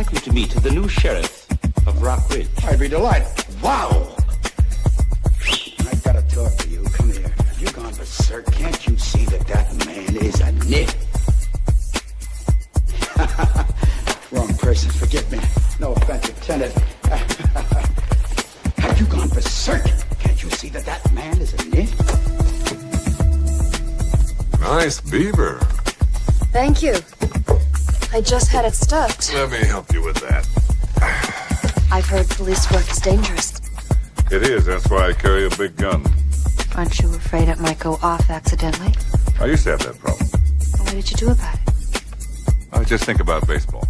take you to meet the new sheriff of Rock Ridge. I'd be delighted. Wow! I've got to talk to you. Come here. Have you gone berserk? Can't you see that that man is a nit? Wrong person. Forgive me. No offense intended. Have you gone berserk? Can't you see that that man is a nit? Nice beaver. Thank you. I just had it stuffed. Let me help you with that. I've heard police work is dangerous. It is. That's why I carry a big gun. Aren't you afraid it might go off accidentally? I used to have that problem. Well, what did you do about it? I just think about baseball.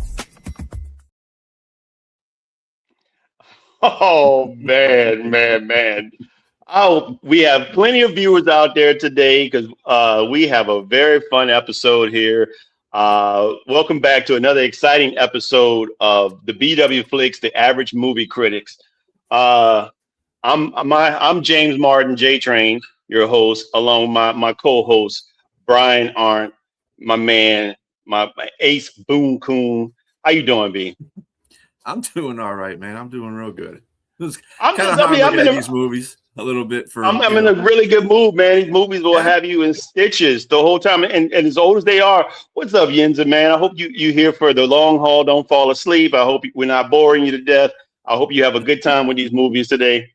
Oh, man. Oh, we have plenty of viewers out there today because we have a very fun episode here. Welcome back to another exciting episode of the BW Flix, the Average Movie Critics. I'm James Martin, J-Train, your host, along with my co-host, Brian Arndt, my man, my ace Boom Coon. How you doing, B? I'm doing all right, man. I'm doing real good. It was I'm kind of just- I hard mean, I'm looking in at a- these movies a little bit for. I'm in a really good mood, man. These movies will have you in stitches the whole time. And as old as they are, what's up, Yenza, man? I hope you here for the long haul. Don't fall asleep. I hope we're not boring you to death. I hope you have a good time with these movies today.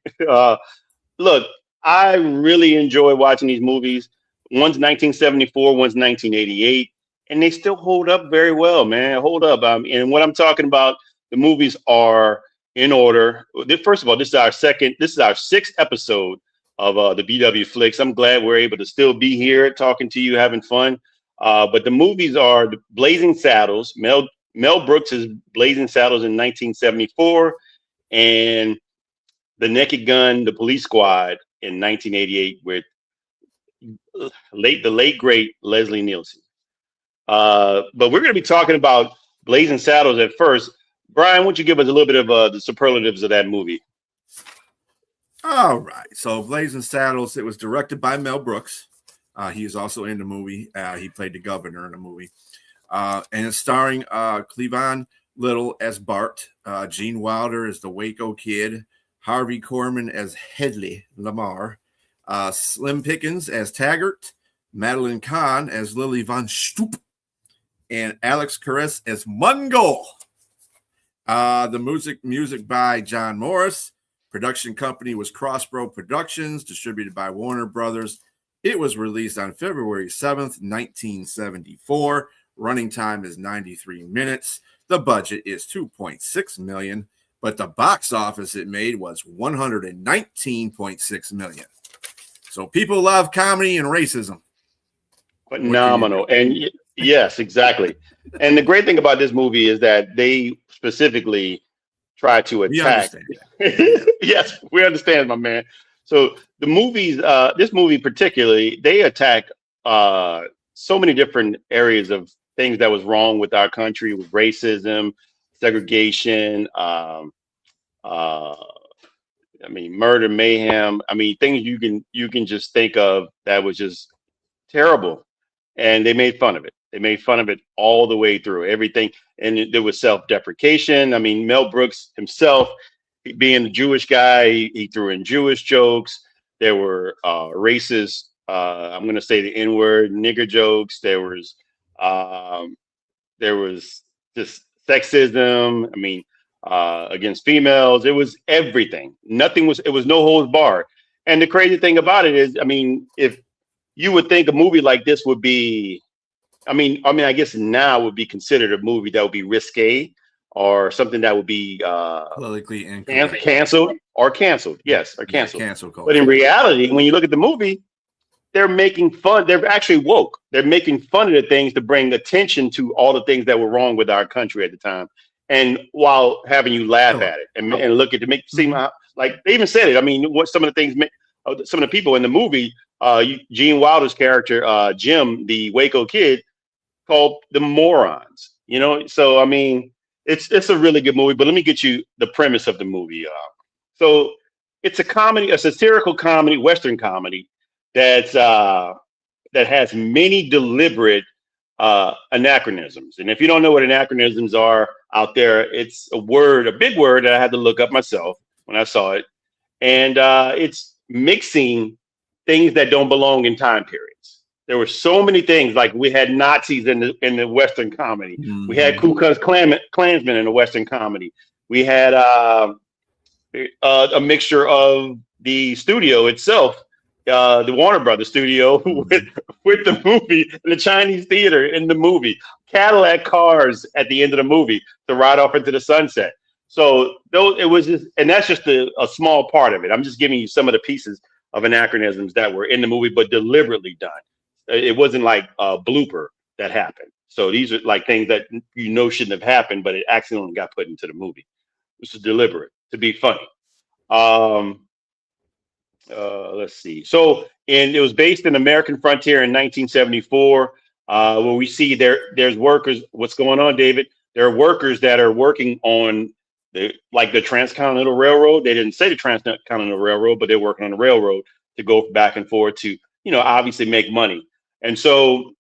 Look, I really enjoy watching these movies. One's 1974, one's 1988, and they still hold up very well, man. Hold up. And what I'm talking about, the movies are in order. First of all, this is our sixth episode of the BW Flix. I'm glad we're able to still be here talking to you, having fun. But the movies are the Blazing Saddles. Mel Brooks' Blazing Saddles in 1974, and The Naked Gun, The Police Squad in 1988 with the late great Leslie Nielsen. But we're going to be talking about Blazing Saddles at first. Brian, why don't you give us a little bit of the superlatives of that movie? All right. So Blazing Saddles, it was directed by Mel Brooks. He is also in the movie. He played the governor in the movie. And it's starring Cleavon Little as Bart, Gene Wilder as the Waco Kid, Harvey Korman as Hedley Lamar, Slim Pickens as Taggart, Madeline Kahn as Lily Von Stoop, and Alex Caress as Mungo. The music by John Morris. Production company was Crossbow Productions, distributed by Warner Brothers. It was released on February 7th, 1974. Running time is 93 minutes. The budget is $2.6 million, but the box office it made was $119.6 million. So people love comedy and racism. Phenomenal. And yes, exactly. And the great thing about this movie is that they specifically try to attack. Yes, we understand, my man. So the movies, this movie particularly, they attack so many different areas of things that was wrong with our country, with racism, segregation, murder, mayhem. Things you can just think of that was just terrible. And they made fun of it. They made fun of it all the way through everything. And there was self-deprecation. Mel Brooks himself, being a Jewish guy, he threw in Jewish jokes. There were racist, I'm going to say the N-word, nigger jokes. There was just sexism. Against females. It was everything. It was no holds barred. And the crazy thing about it is, if you would think a movie like this would be, I guess now would be considered a movie that would be risque or something that would be politically incorrect. canceled. Yes, or canceled. Cancel culture. But in reality, when you look at the movie, they're making fun. They're actually woke. They're making fun of the things to bring attention to all the things that were wrong with our country at the time. And while having you laugh at it and look at it to make it seem like they even said it. What some of the things, some of the people in the movie, Gene Wilder's character, Jim, the Waco Kid, called them morons. So it's a really good movie. But let me get you the premise of the movie. So it's a comedy, a satirical comedy, Western comedy that has many deliberate anachronisms. And if you don't know what anachronisms are, out there. It's a big word that I had to look up myself when I saw it. And it's mixing things that don't belong in time periods. There were so many things, like we had Nazis in the Western comedy. Mm-hmm. We had Ku Klux Klansmen in the Western comedy. We had a mixture of the studio itself, the Warner Brothers studio, with the movie, the Chinese theater in the movie, Cadillac cars at the end of the movie to ride off into the sunset. So it was just, and that's just a small part of it. I'm just giving you some of the pieces of anachronisms that were in the movie, but deliberately done. It wasn't like a blooper that happened. So these are like things that shouldn't have happened, but it accidentally got put into the movie. This is deliberate to be funny. Let's see. So, and it was based in American Frontier in 1974, where we see there's workers. What's going on, David? There are workers that are working on the Transcontinental Railroad. They didn't say the Transcontinental Railroad, but they're working on the railroad to go back and forth to, obviously make money. And so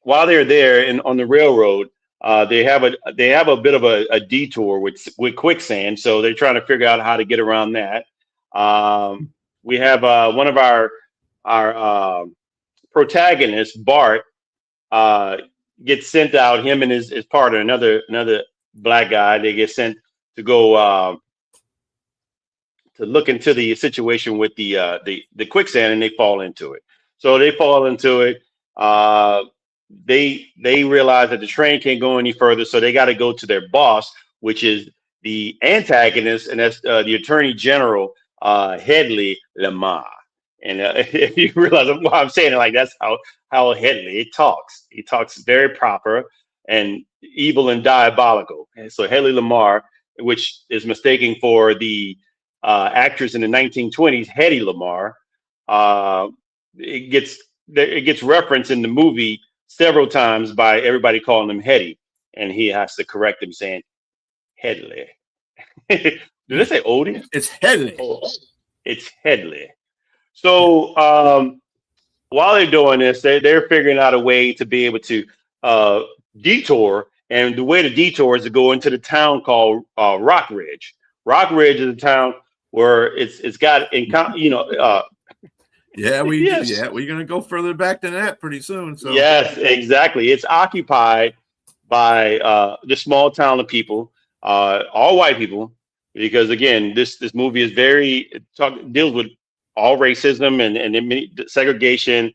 while they're there and on the railroad, they have a bit of a detour with quicksand. So they're trying to figure out how to get around that. We have one of our protagonists, Bart, gets sent out. Him and his partner, another black guy, they get sent to go to look into the situation with the quicksand, and they fall into it. So they fall into it. They realize that the train can't go any further, so they got to go to their boss, which is the antagonist, and that's the Attorney General, Hedley Lamar. And if you realize why I'm saying it, like, that's how Hedley talks. He talks very proper and evil and diabolical. And so Hedley Lamar, which is mistaken for the actress in the 1920s, Hedy Lamar, it gets referenced in the movie several times by everybody calling him Hetty, and he has to correct him saying Hedley. Did I say Odie? It's Hedley. Oh, it's Hedley. So while they're doing this, they're figuring out a way to be able to detour, and the way to detour is to go into the town called Rock Ridge. Rock Ridge is a town where it's got we're gonna go further back than that pretty soon. So yes, exactly. It's occupied by the small town of people, all white people, because again, this movie is deals with all racism and segregation.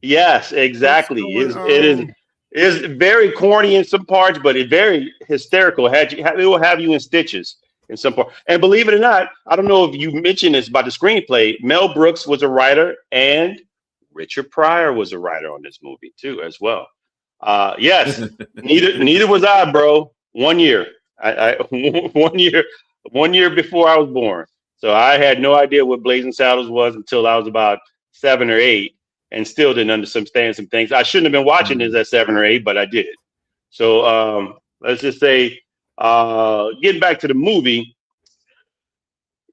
Yes, exactly. It is very corny in some parts, but it's very hysterical. It will have you in stitches in some part. And believe it or not, I don't know if you mentioned this about the screenplay. Mel Brooks was a writer, and Richard Pryor was a writer on this movie too, as well. Yes, neither was I, bro. 1 year. I 1 year before I was born. So I had no idea what Blazing Saddles was until I was about 7 or 8, and still didn't understand some things. I shouldn't have been watching this at 7 or 8, but I did. So let's just say, getting back to the movie,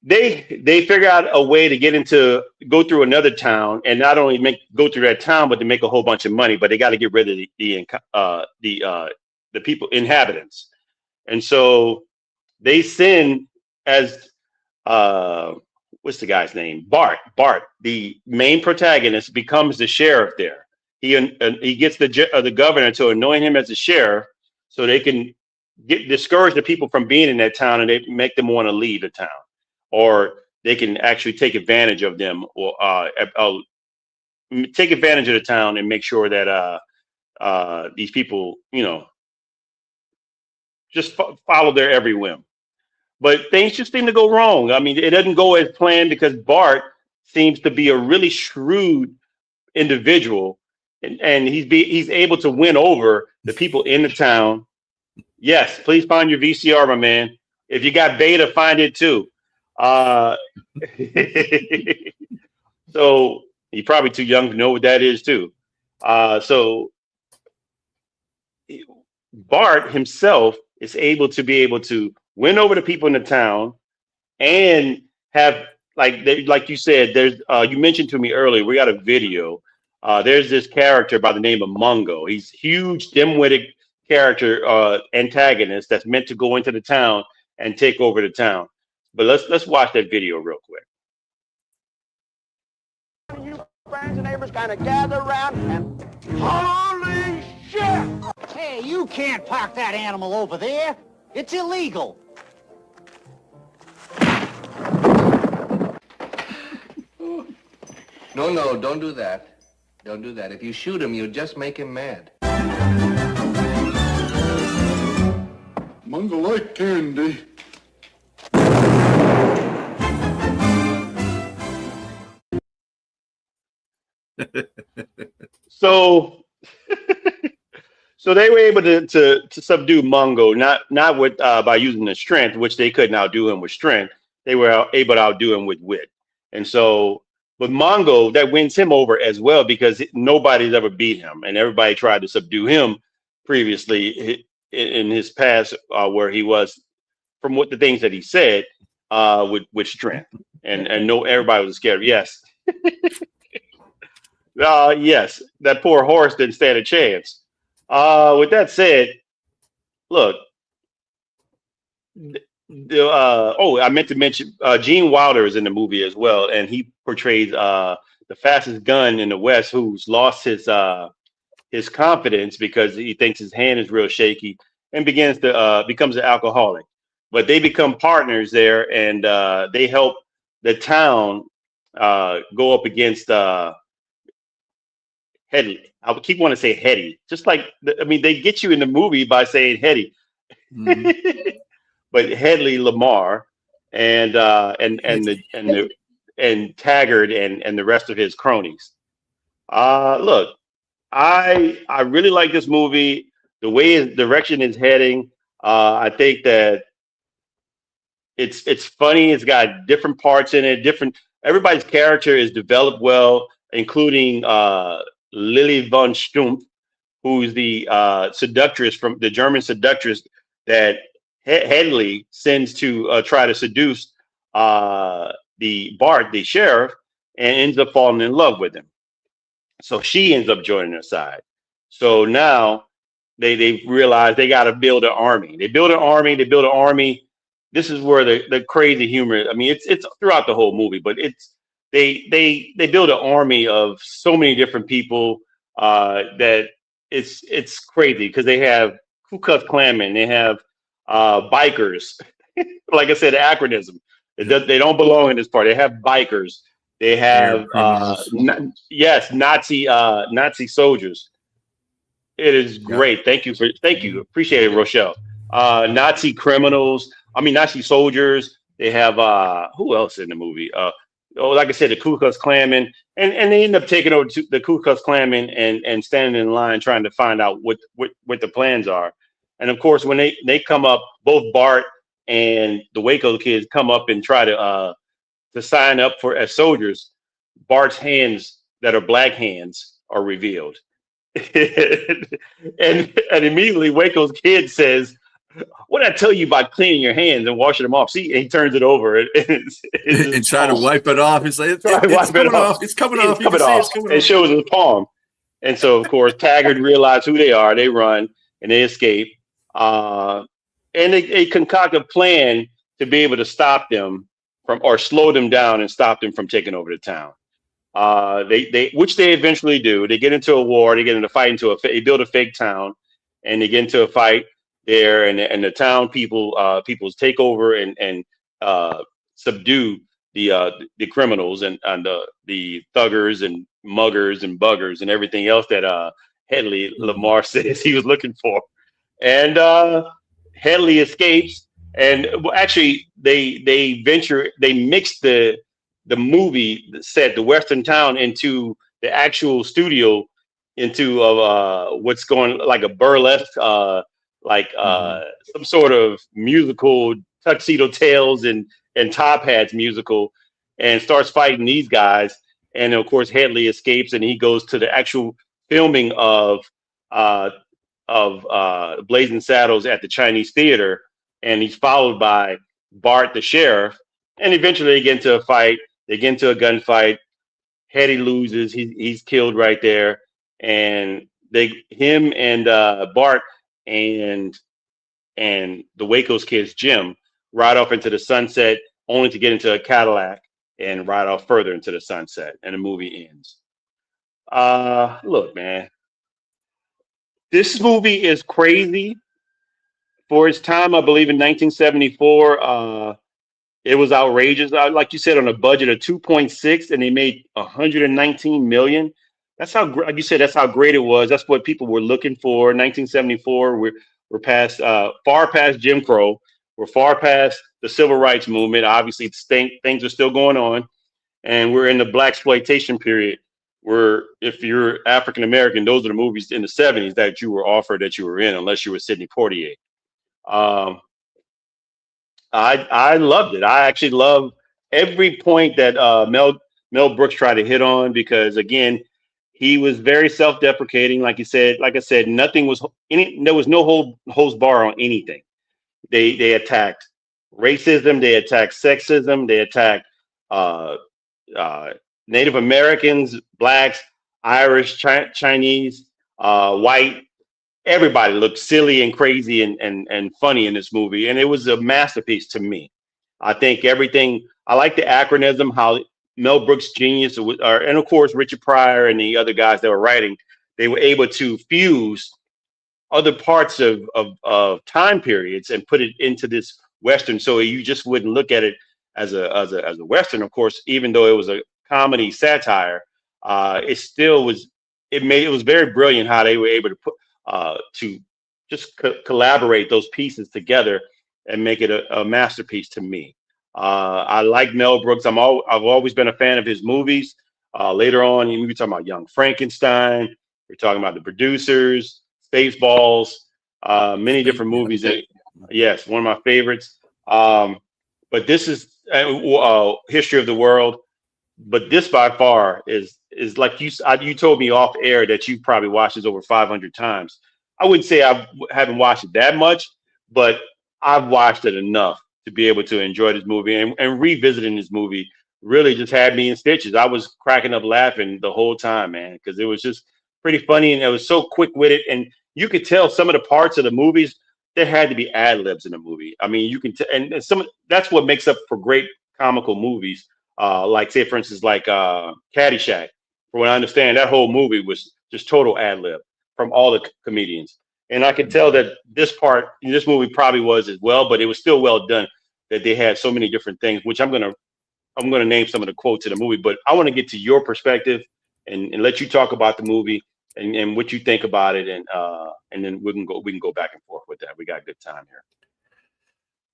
they figure out a way to go through another town, and not only go through that town, but to make a whole bunch of money. But they got to get rid of the people, inhabitants, and so they send as what's the guy's name? Bart, the main protagonist, becomes the sheriff there. He gets the governor to anoint him as the sheriff, so they can discourage the people from being in that town, and they make them want to leave the town, or they can actually take advantage of them, or take advantage of the town and make sure that these people, just follow their every whim. But things just seem to go wrong. I mean, it doesn't go as planned, because Bart seems to be a really shrewd individual, and he's able to win over the people in the town. Yes, please find your VCR, my man. If you got beta, find it too. So you're probably too young to know what that is too. So Bart himself is able to win over the people in the town, and have, like you said, there's you mentioned to me earlier, we got a video. There's this character by the name of Mungo. He's huge, dim-witted character antagonist that's meant to go into the town and take over the town. But let's watch that video real quick. You friends and neighbors kind of gather around and holy shit! Hey, you can't park that animal over there. It's illegal. No, don't do that. Don't do that. If you shoot him, you'll just make him mad. Mungo like candy. So, so they were able to subdue Mungo, not with by using the strength, which they couldn't outdo him with strength. They were able to outdo him with wit. And so, with Mongo, that wins him over as well because nobody's ever beat him, and everybody tried to subdue him previously in his past, where he was, from what the things that he said, with strength, and no, everybody was scared. Yes. Yes, that poor horse didn't stand a chance. With that said, look, I meant to mention Gene Wilder is in the movie as well, and he portrays the fastest gun in the West who's lost his confidence because he thinks his hand is real shaky and becomes an alcoholic. But they become partners there, and they help the town go up against Headley. I would keep wanting to say Hetty, just like they get you in the movie by saying Hetty, but Headley Lamar and Taggart and the rest of his cronies. Look, I really like this movie. The way his direction is heading, I think that it's funny. It's got different parts in it. Everybody's character is developed well, including Lily von Stumpf, who's the seductress from the German seductress that Headley sends to try to seduce the Bart, the sheriff, and ends up falling in love with him. So she ends up joining their side. So now they realize they got to build an army. They build an army. This is where the crazy humor. It's throughout the whole movie, but they build an army of so many different people that it's crazy because they have Ku Klux Klanmen, they have bikers. Like I said, the acronym. They don't belong in this part. They have bikers. They have Nazi soldiers. It is great. Thank you. Appreciate it, Rochelle. Nazi criminals. Nazi soldiers. They have who else in the movie? Like I said, the Ku Klux Klanmen, and they end up taking over the Ku Klux Klanmen and standing in line trying to find out what the plans are. And of course, when they come up, both Bart and the Waco kids come up and try to sign up as soldiers. Bart's hands that are black hands are revealed, and immediately Waco's kid says, "What did I tell you about cleaning your hands and washing them off?" See, and he turns it over and try to wipe it off. He's like, it's coming off. It's coming off. It shows his palm. And so, of course, Taggart realizes who they are. They run and they escape. And they concoct a plan to be able to stop them or slow them down and stop them from taking over the town. Which they eventually do. They get into a war. They get into a fight. They build a fake town, and they get into a fight there. And the town people take over and subdue the criminals and the thuggers and muggers and buggers and everything else that Headley Lamar says he was looking for. And Headley escapes, and actually they mix the movie set, the Western town, into the actual studio, into what's going like a burlesque, some sort of musical, Tuxedo Tales and Top Hats musical, and starts fighting these guys. And of course, Headley escapes, and he goes to the actual filming of Blazing Saddles at the Chinese Theater, and he's followed by Bart the sheriff, and eventually they get into a fight. They get into a gunfight. Hetty loses. He's killed right there, and him and Bart and the Waco's kid's Jim ride off into the sunset, only to get into a Cadillac and ride off further into the sunset, and the movie ends. Look, man, this movie is crazy for its time. I believe in 1974, it was outrageous. Like you said, on a budget of 2.6, and they made 119 million. That's how, like you said, that's how great it was. That's what people were looking for. 1974, we're past, far past Jim Crow. We're far past the civil rights movement. Obviously, things are still going on, and we're in the black exploitation period. Where if you're African American, those are the movies in the 70s that you were offered, that you were in, unless you were Sidney Poitier. Um, I loved it. I actually love every point that Mel Brooks tried to hit on, because again, he was very self-deprecating. Like you said, like I said, nothing was there was no holds bar on anything. They attacked racism, they attacked sexism, they attacked uh, uh, Native Americans, blacks, Irish, Chinese, white. Everybody looked silly and crazy and funny in this movie, and it was a masterpiece to me. I think everything. I like the acronym, how Mel Brooks' genius, and of course Richard Pryor and the other guys that were writing, they were able to fuse other parts of time periods and put it into this Western, so you just wouldn't look at it as a Western. Of course, even though it was a comedy satire, it still was. It was very brilliant how they were able to put to just collaborate those pieces together and make it a masterpiece to me. I like Mel Brooks. I've always been a fan of his movies. Later on, we were talking about Young Frankenstein. We're talking about The Producers, Spaceballs, many different movies. Yes, one of my favorites. But this is History of the World. But this by far is like you told me off air that you probably watched this over 500 times. I wouldn't say I haven't watched it that much, but I've watched it enough to be able to enjoy this movie, and revisiting this movie really just had me in stitches. I was cracking up laughing the whole time, man, because it was just pretty funny, and it was so quick witted, and you could tell some of the parts of the movies there had to be ad libs in the movie. I mean, you can and that's what makes up for great comical movies. Like say for instance, like Caddyshack. From what I understand, that whole movie was just total ad lib from all the comedians, and I could tell that this movie probably was as well, but it was still well done. That they had so many different things, which I'm gonna name some of the quotes in the movie, but I want to get to your perspective and let you talk about the movie and what you think about it, and then we can go back and forth with that. We got good time here.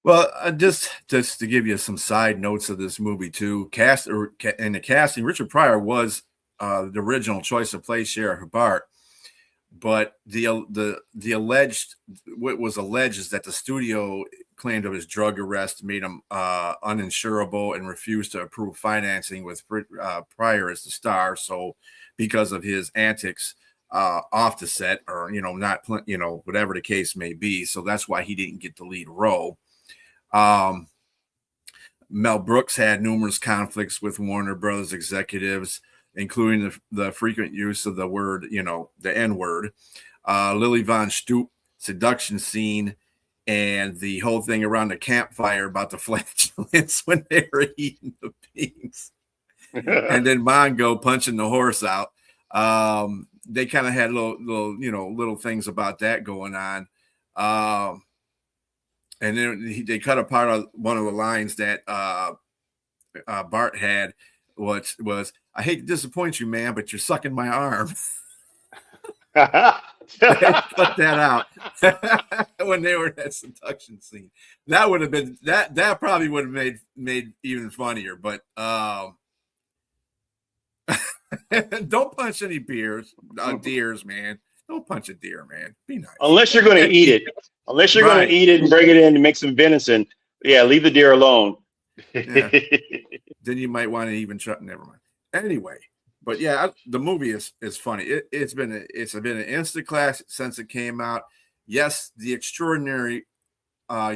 Well, just to give you some side notes of this movie too, in the casting, Richard Pryor was the original choice to play Sheriff Bart, but the alleged what was alleged is that the studio claimed of his drug arrest made him uninsurable and refused to approve financing with Pryor as the star. So because of his antics off the set, or not whatever the case may be, so that's why he didn't get the lead role. Mel Brooks had numerous conflicts with Warner Brothers executives, including the frequent use of the word, the N-word, Lily Von Stoop seduction scene, and the whole thing around the campfire about the flatulence when they were eating the beans, and then Mongo punching the horse out. They kind of had little things about that going on. And then they cut apart one of the lines that Bart had, which was, "I hate to disappoint you, man, but you're sucking my arm." Cut that out when they were in that seduction scene. That would have been that probably would have made even funnier. But don't punch any deers, man. Don't punch a deer, man. Be nice. Unless you're going to eat it. Unless you're going to eat it and bring it in and make some venison. Yeah, leave the deer alone. Yeah. Then you might want to even shut. Never mind. Anyway, but yeah, the movie is funny. It's been an instant classic since it came out. Yes, the extraordinary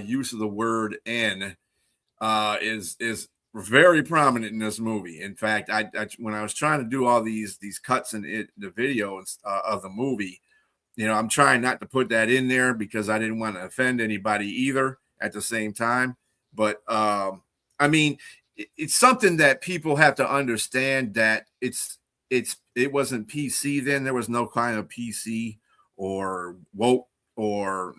use of the word "n" is very prominent in this movie. In fact, I when I was trying to do all these cuts in the video of the movie, I'm trying not to put that in there because I didn't want to offend anybody either at the same time. But I mean, it's something that people have to understand that it wasn't PC then. There was no kind of PC or woke or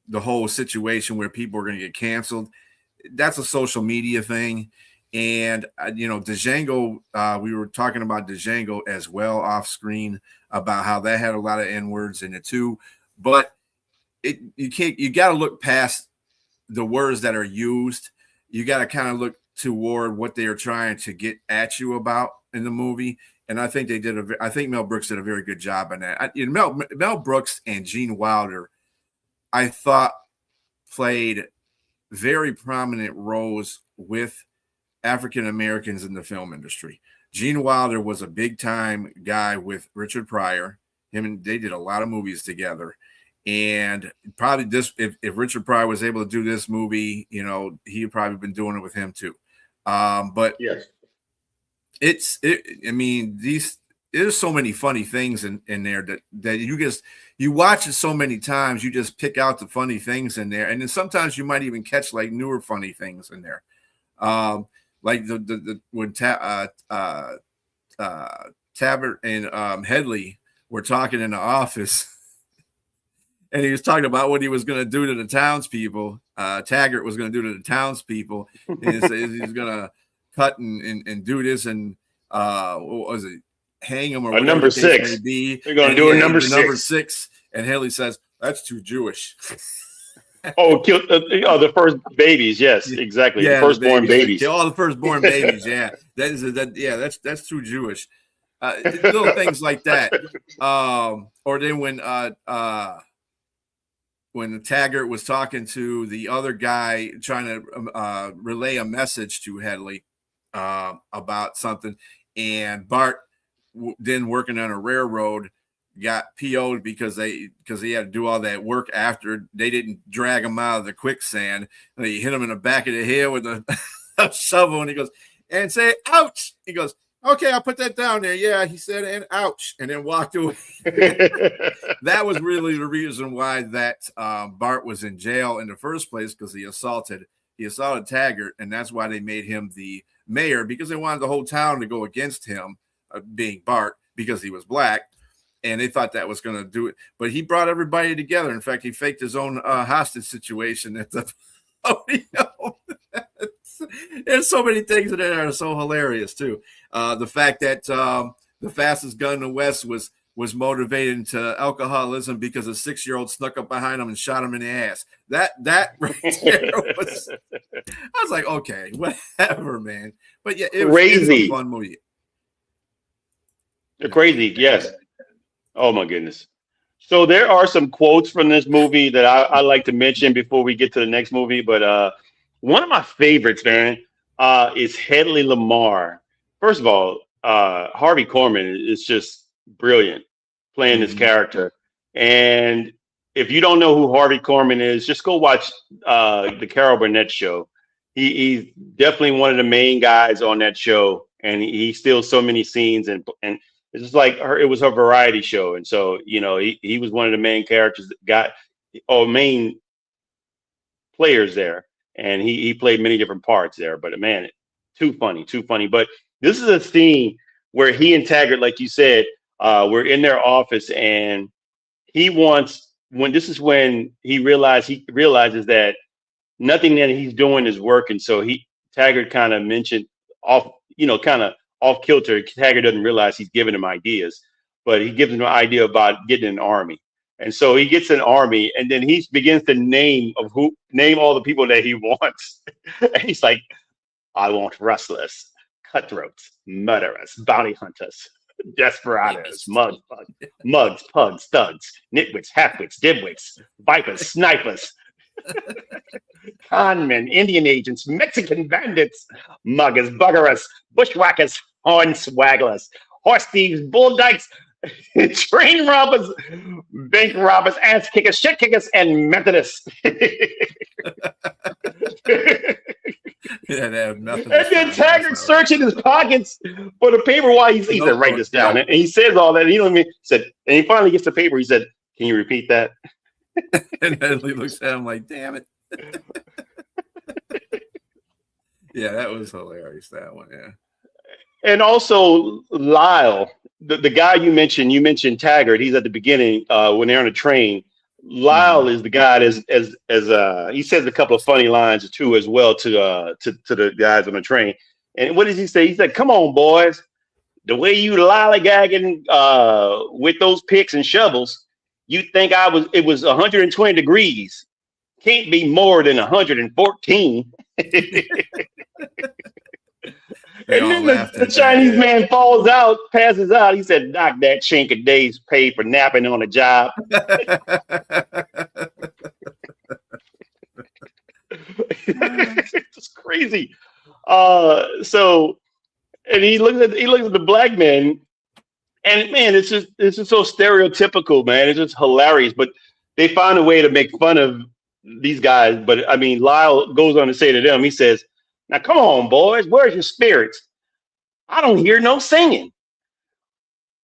the whole situation where people are going to get canceled. That's a social media thing. And, Django, we were talking about Django as well off screen about how that had a lot of N-words in it too. But you got to look past the words that are used. You got to kind of look toward what they are trying to get at you about in the movie. And I think I think Mel Brooks did a very good job on that. Mel Brooks and Gene Wilder, I thought, played very prominent roles with African Americans in the film industry. Gene Wilder was a big time guy with Richard Pryor. They did a lot of movies together. And probably if Richard Pryor was able to do this movie, he'd probably been doing it with him too. But yes, there's so many funny things in there that you watch it so many times, you just pick out the funny things in there. And then sometimes you might even catch like newer funny things in there. Like when Tabbert and Headley were talking in the office, and he was talking about what he was going to do to the townspeople. Taggart was going to do to the townspeople. And he's going to cut and do this and what was it? Hang him or number 6. They're going to do a number 6. Number 6, and Headley says that's too Jewish. The first babies. Yes, exactly. Yeah, the firstborn babies. All the firstborn babies. Yeah, that's too Jewish. Little things like that. Or then when Taggart was talking to the other guy trying to relay a message to Headley about something, and Bart, then working on a railroad, got PO'd because he had to do all that work after they didn't drag him out of the quicksand. And they hit him in the back of the head with a shovel, and he goes, and say, ouch. He goes, okay, I'll put that down there. Yeah, he said, and ouch, and then walked away. That was really the reason why that Bart was in jail in the first place, because he assaulted Taggart, and that's why they made him the mayor, because they wanted the whole town to go against him, being Bart, because he was black. And they thought that was going to do it. But he brought everybody together. In fact, he faked his own hostage situation at the podium. There's so many things in there that are so hilarious, too. The fact that the fastest gun in the West was motivated into alcoholism because a 6-year-old snuck up behind him and shot him in the ass. That right there was... I was like, okay, whatever, man. But yeah, it was a fun movie. They're crazy, yes. Oh my goodness. So there are some quotes from this movie that I like to mention before we get to the next movie. But one of my favorites, man, is Hedley Lamar. First of all, Harvey Korman is just brilliant playing this character. And if you don't know who Harvey Korman is, just go watch the Carol Burnett show. He's definitely one of the main guys on that show, and he steals so many scenes and it's just like it was her variety show. And so, he was one of the main characters that main players there. And he played many different parts there. But man, too funny. But this is a scene where he and Taggart, like you said, were in their office, and when he realizes that nothing that he's doing is working. So Taggart kind of mentioned off kilter. Taggart doesn't realize he's giving him ideas, but he gives him an idea about getting an army. And so he gets an army, and then he begins to name all the people that he wants. And he's like, I want rustlers, cutthroats, murderers, bounty hunters, desperados, mugs, pugs, thugs, nitwits, halfwits, dimwits, vipers, snipers, conmen, Indian agents, Mexican bandits, muggers, buggerers, bushwhackers, hornswagglers, horse thieves, bull dykes, train robbers, bank robbers, ass kickers, shit kickers, and Methodists. Yeah, they have nothing. And then Taggart searching his pockets for the paper while he said, write this down. And he says all that. And he don't even said, and he finally gets the paper. He said, can you repeat that? And then he looks at him like, damn it. Yeah, that was hilarious, that one, yeah. And also Lyle, the guy you mentioned Taggart, he's at the beginning when they're on a train. Lyle is the guy as he says a couple of funny lines too as well to the guys on the train. And what does he say? He said, come on, boys. The way you lollygagging with those picks and shovels, you think it was 120 degrees. Can't be more than 114. And then the Chinese man falls out, passes out. He said, knock that chink a day's pay for napping on a job. It's crazy. So, and he looks at the black man, and man, it's just so stereotypical, man. It's just hilarious. But they find a way to make fun of these guys. But I mean, Lyle goes on to say to them, he says, now come on, boys, where's your spirits? I don't hear no singing.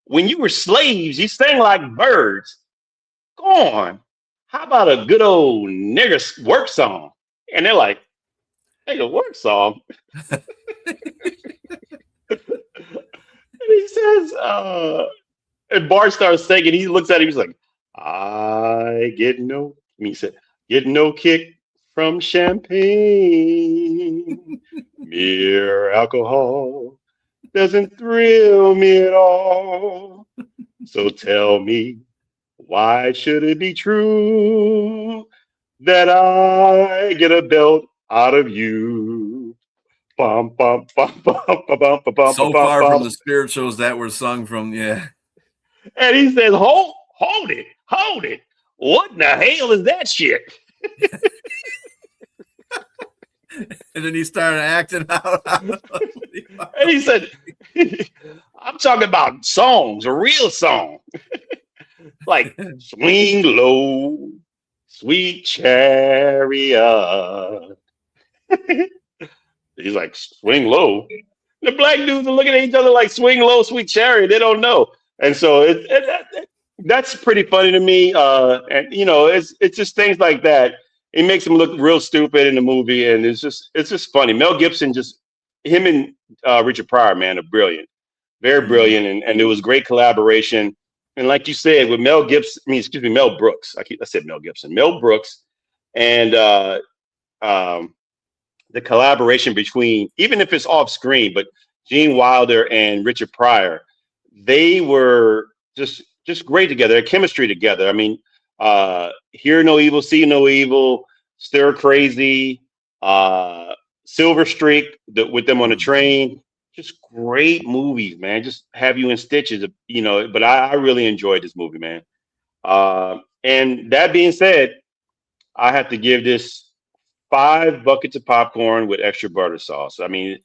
When you were slaves, you sang like birds. Go on. How about a good old nigger work song? And they're like, hey, a work song? And he says, and Bart starts singing. He looks at him, he's like, he said, get no kick from champagne. Mere alcohol doesn't thrill me at all. So tell me, why should it be true that I get a belt out of you? Bum, bum, bum, bum, bum, bum, bum, so bum, far bum. from the spirituals that were sung from, yeah. And he says, hold it. What in the hell is that shit? And then he started acting out. And he said, I'm talking about songs, a real song. Like Swing Low, Sweet Chariot. He's like, swing low. The black dudes are looking at each other like swing low, sweet chariot. They don't know. And so that's pretty funny to me. And you know, it's just things like that. It makes him look real stupid in the movie, and it's just funny. Mel Gibson, him and Richard Pryor, man, are brilliant, very brilliant, and it was great collaboration. And like you said, with Mel Brooks. I said Mel Gibson, Mel Brooks, and the collaboration between, even if it's off screen, but Gene Wilder and Richard Pryor, they were just great together. Their chemistry together. I mean, Hear No Evil, See No Evil, Stir Crazy, Silver Streak, with them on the train. Just great movies, man. Just have you in stitches, you know. But I really enjoyed this movie, man. And that being said, I have to give this 5 buckets of popcorn with extra butter sauce. I mean,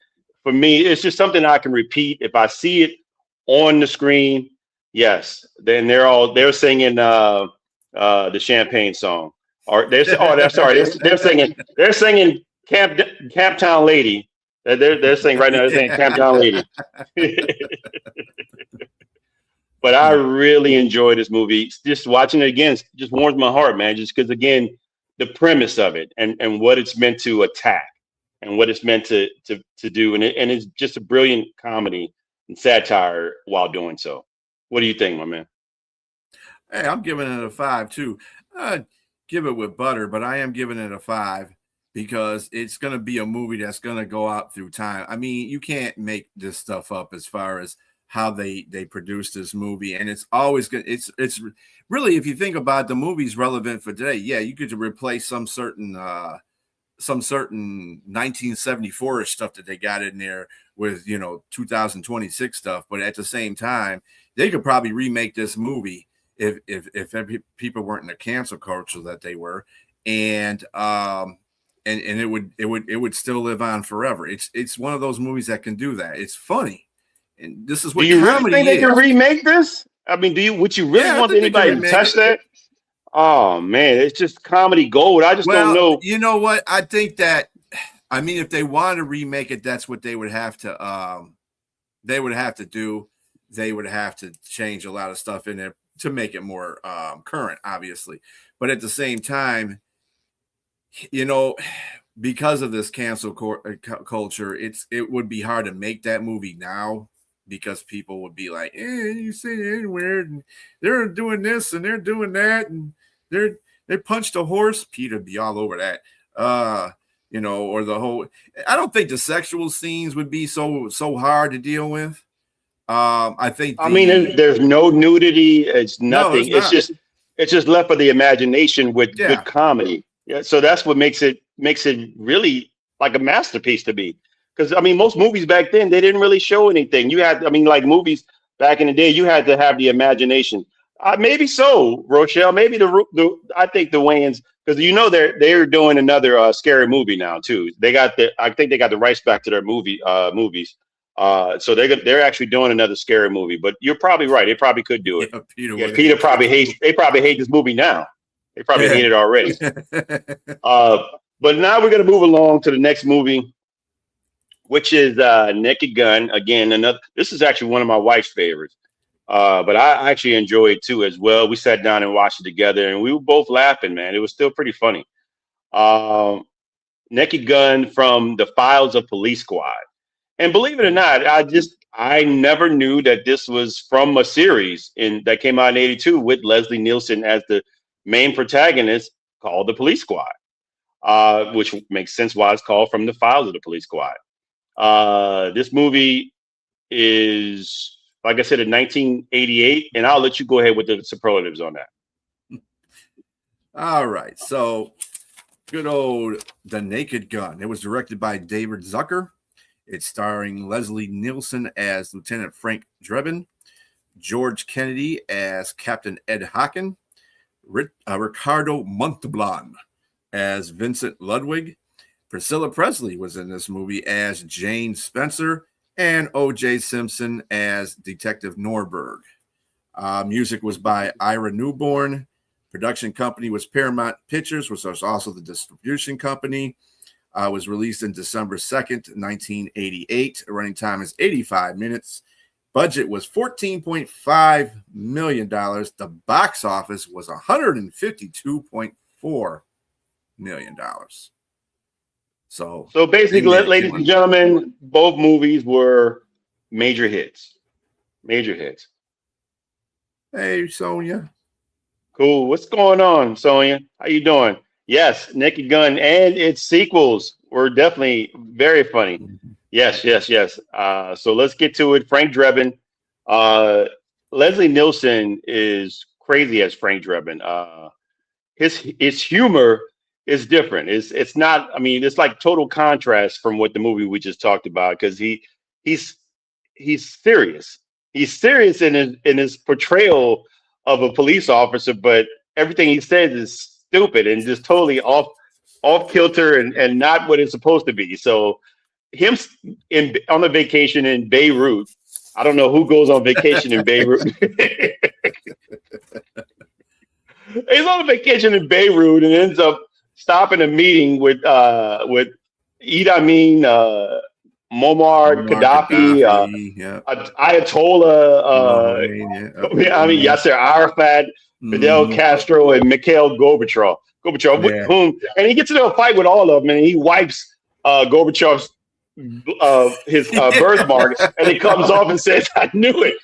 for me, it's just something I can repeat. If I see it on the screen, yes, then they're singing the Champagne song. Or they're singing Camptown Lady. They're saying right now, they're saying Camptown Lady. But I really enjoyed this movie. Just watching it again just warms my heart, man. Just because, again, the premise of it and what it's meant to attack and what it's meant to do. And it's just a brilliant comedy and satire while doing so. What do you think, my man? Hey, I'm giving it a 5 too. Give it with butter, but I am giving it a 5 because it's going to be a movie that's going to go out through time. I mean, you can't make this stuff up as far as how they produced this movie, and it's always good. It's really, if you think about it, the movie's relevant for today. Yeah, you could replace some certain 1974-ish stuff that they got in there with, 2026 stuff, but at the same time, they could probably remake this movie if people weren't in the cancel culture that they were, and it would still live on forever. It's one of those movies that can do that. It's funny. And this is what do you really think they can remake this? I mean, would you really want anybody to touch that? Oh man, it's just comedy gold. I just don't know. You know what? I think I mean, if they wanted to remake it, that's what they would have to. They would have to do. They would have to change a lot of stuff in it to make it more current, obviously. But at the same time, you know, because of this cancel culture, it would be hard to make that movie now because people would be like, you say it anywhere, and they're doing this and they're doing that, and they punched a horse. Peter would be all over that. You know, or the whole. I don't think the sexual scenes would be so hard to deal with. I think. There's no nudity. It's nothing. No, it's just left for the imagination with good comedy. Yeah, so that's what makes it really like a masterpiece to me. Because I mean, most movies back then they didn't really show anything. You had, like movies back in the day, you had to have the imagination. Maybe so, Rochelle. Maybe I think the Wayans, because they're doing another scary movie now too. I think they got the rights back to their movies. So they're actually doing another scary movie. But you're probably right. They probably could do it. Peter probably hates. They probably hate this movie now. They probably hate it already. But now we're gonna move along to the next movie, which is Naked Gun. Again, this is actually one of my wife's favorites. But I actually enjoyed it too as well. We sat down and watched it together, and we were both laughing, man. It was still pretty funny. Naked Gun from the Files of Police Squad. And believe it or not, I never knew that this was from a series that came out in '82 with Leslie Nielsen as the main protagonist called The Police Squad, which makes sense why it's called From the Files of the Police Squad. This movie is, like I said, in 1988, and I'll let you go ahead with the superlatives on that. All right. So good old The Naked Gun. It was directed by David Zucker. It's starring Leslie Nielsen as Lieutenant Frank Drebin, George Kennedy as Captain Ed Hocken, Ricardo Montalban as Vincent Ludwig. Priscilla Presley was in this movie as Jane Spencer, and O.J. Simpson as Detective Norberg. Music was by Ira Newborn. Production company was Paramount Pictures, which was also the distribution company. Was released in December 2nd, 1988. Running time is 85 minutes. Budget was $14.5 million. The box office was $152.4 million. So basically, ladies and gentlemen, both movies were major hits. Major hits. Hey, Sonia. Cool. What's going on, Sonia? How you doing? Yes, Naked Gun and its sequels were definitely very funny. Yes. So let's get to it. Frank Drebin. Leslie Nielsen is crazy as Frank Drebin. His humor is different. It's not. I mean, it's like total contrast from what the movie we just talked about, because he's serious. He's serious in his portrayal of a police officer, but everything he says is stupid and just totally off kilter and not what it's supposed to be. So him on a vacation in Beirut. I don't know who goes on vacation in Beirut. He's on a vacation in Beirut and ends up stopping a meeting with Idi Amin, Muammar Gaddafi, Ayatollah, Yasser Arafat, Fidel Castro, and Mikhail Gorbachev. Whom, and he gets into a fight with all of them, and he wipes Gorbachev's his birthmark, and he comes off and says, "I knew it."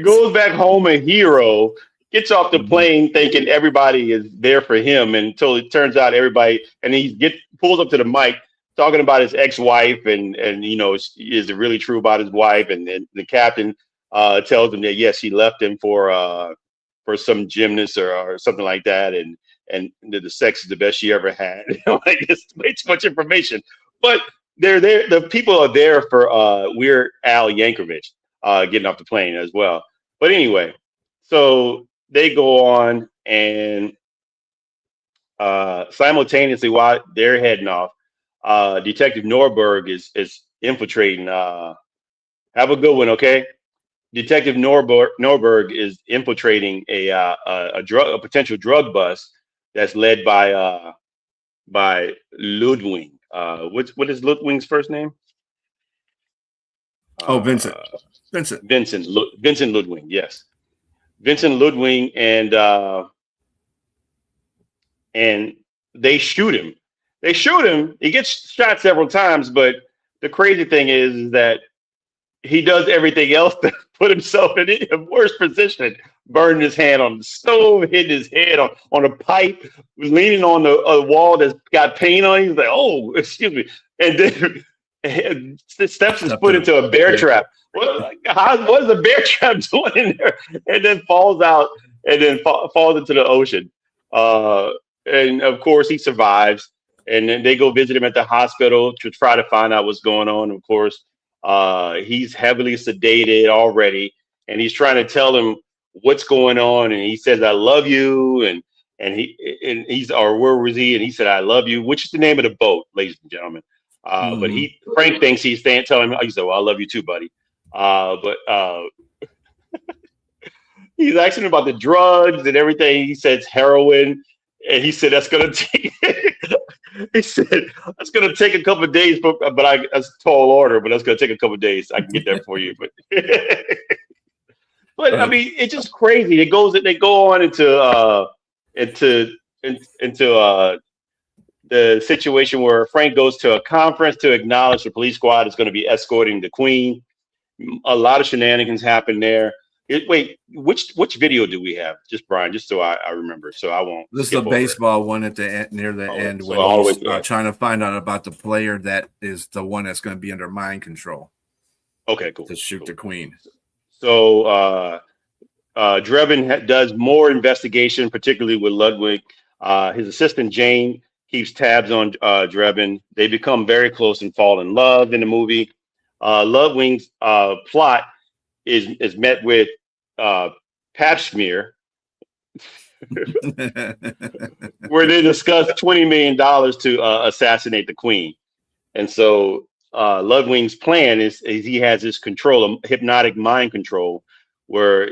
Goes back home a hero, gets off the plane thinking everybody is there for him, until it turns out everybody, and he pulls up to the mic talking about his ex-wife, and is it really true about his wife? And the captain tells him that yes, he left him for some gymnast or something like that, and the sex is the best she ever had. Like, it's way too much information, but they're there. The people are there for Weird Al Yankovic getting off the plane as well. But anyway, so they go on, and simultaneously while they're heading off, Detective Norberg is infiltrating. Have a good one, okay? Detective Norberg is infiltrating a potential drug bust that's led by Ludwig. What is Ludwig's first name? Vincent. Vincent Ludwig. Yes, Vincent Ludwig, and they shoot him. He gets shot several times, but the crazy thing is that he does everything else to put himself in a worse position. Burning his hand on the stove, hitting his head on a pipe, leaning on the wall that's got paint on it. He's like, oh, excuse me. And then steps his foot into a bear trap. What is a bear trap doing in there? And then falls out and then falls into the ocean. And of course, he survives. And then they go visit him at the hospital to try to find out what's going on. Of course, he's heavily sedated already, and he's trying to tell him what's going on. And he says, "I love you," and he's, or where was he? And he said, "I love you," which is the name of the boat, ladies and gentlemen. But Frank thinks he's telling him, he said, "Well, I love you too, buddy." But he's asking about the drugs and everything. He says heroin, and he said that's gonna take. He said that's gonna take a couple of days, but that's a tall order. But that's gonna take a couple of days. I can get that for you. But but I mean, it's just crazy. They go on into the situation where Frank goes to a conference to acknowledge the police squad is going to be escorting the Queen. A lot of shenanigans happen there. Wait, which video do we have? Just Brian, just so I remember, so I won't. This is the baseball one at the end, near the end, when he's trying to find out about the player that is the one that's going to be under mind control. Okay, cool. To shoot the Queen. So Drebin does more investigation, particularly with Ludwig. His assistant Jane keeps tabs on Drebin. They become very close and fall in love in the movie. Ludwig's plot is met with pap smear, where they discuss $20 million to assassinate the Queen. And so Ludwig's plan is he has this control, a hypnotic mind control, where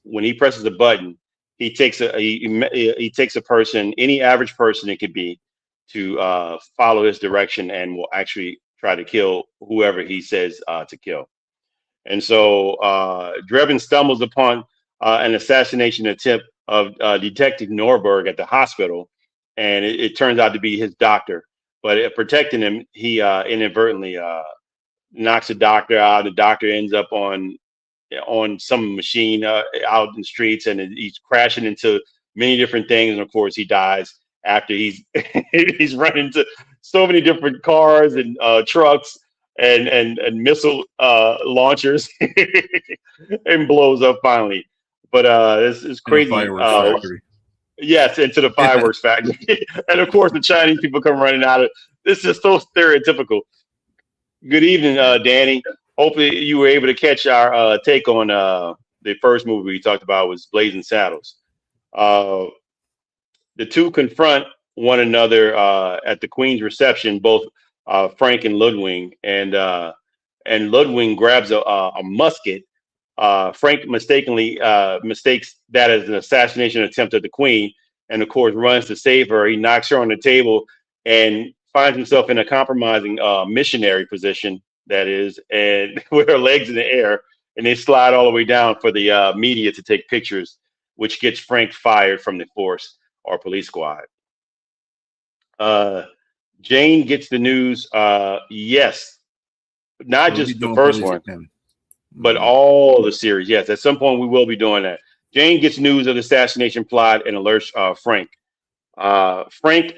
when he presses a button, he takes a person, any average person it could be, to follow his direction and will actually try to kill whoever he says to kill. And so Drebin stumbles upon an assassination attempt of Detective Norberg at the hospital, and it turns out to be his doctor. But protecting him, he inadvertently knocks the doctor out. The doctor ends up on some machine out in the streets, and he's crashing into many different things. And of course, he dies after he's run into so many different cars and trucks and missile launchers and blows up finally. But it's crazy. Yes, into the fireworks factory. And of course, the Chinese people come running out of this. Is so stereotypical. Good evening, Danny. Hopefully you were able to catch our take on the first movie we talked about was Blazing Saddles. The two confront one another at the Queen's reception, both Frank and Ludwig, and Ludwig grabs a musket. Frank mistakenly mistakes that as an assassination attempt at the Queen, and of course runs to save her. He knocks her on the table and finds himself in a compromising missionary position, that is, and with her legs in the air, and they slide all the way down for the media to take pictures, which gets Frank fired from the force or police squad. Jane gets the news. Yes, not just the first one, but all the series. Yes, at some point we will be doing that. Jane gets news of the assassination plot and alerts Frank. Frank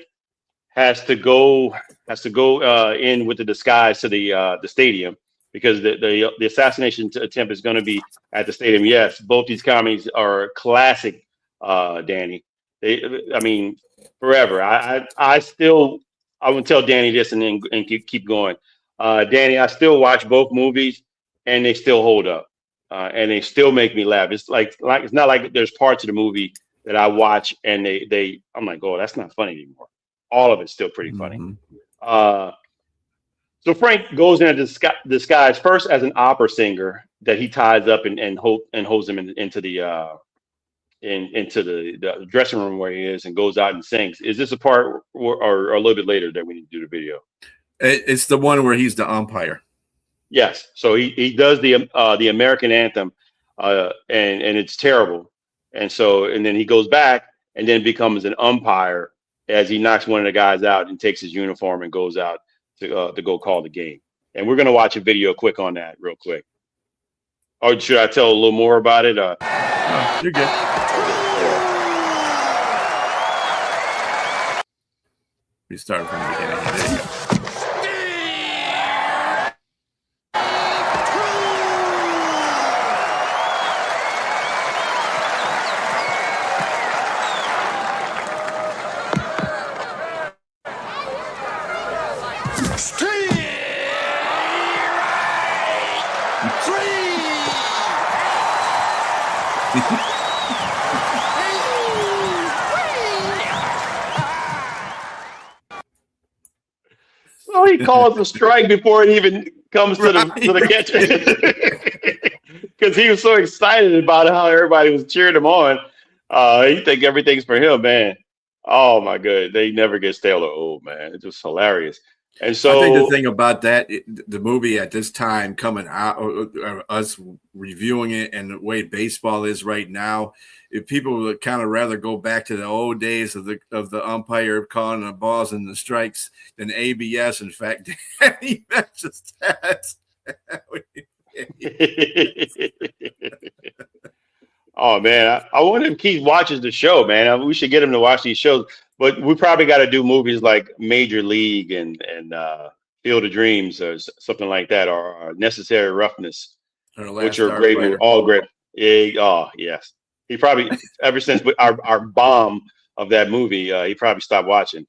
has to go in with the disguise to the stadium, because the assassination attempt is going to be at the stadium. Yes, both these comedies are classic, Danny. I mean, forever. I would tell Danny this and keep going. Danny, I still watch both movies and they still hold up, and they still make me laugh. It's like it's not like there's parts of the movie that I watch and I'm like, oh, that's not funny anymore. All of it's still pretty funny. So Frank goes into disguise first as an opera singer that he ties up and holds him into the into the dressing room where he is and goes out and sings. Is this a part or a little bit later that we need to do the video? It's the one where he's the umpire. Yes. So he does the American anthem, and it's terrible. And then he goes back and then becomes an umpire as he knocks one of the guys out and takes his uniform and goes out to go call the game. And we're gonna watch a video quick on that real quick. Or should I tell a little more about it? No, you're good. We start from the beginning. There you go. So he calls a strike before it even comes to the catcher, because he was so excited about how everybody was cheering him on. He think everything's for him, man. Oh my god, they never get stale or old, man. It's just hilarious. And so I think the thing about that, the movie at this time coming out, us reviewing it, and the way baseball is right now, if people would kind of rather go back to the old days of the umpire calling the balls and the strikes than ABS. In fact, that's just that. Oh man, I wonder if Keith watches the show, man. We should get him to watch these shows. But we probably got to do movies like Major League and Field of Dreams or something like that, or Necessary Roughness, which are great movies, all great. Yeah, oh yes, he probably ever since our bomb of that movie, he probably stopped watching.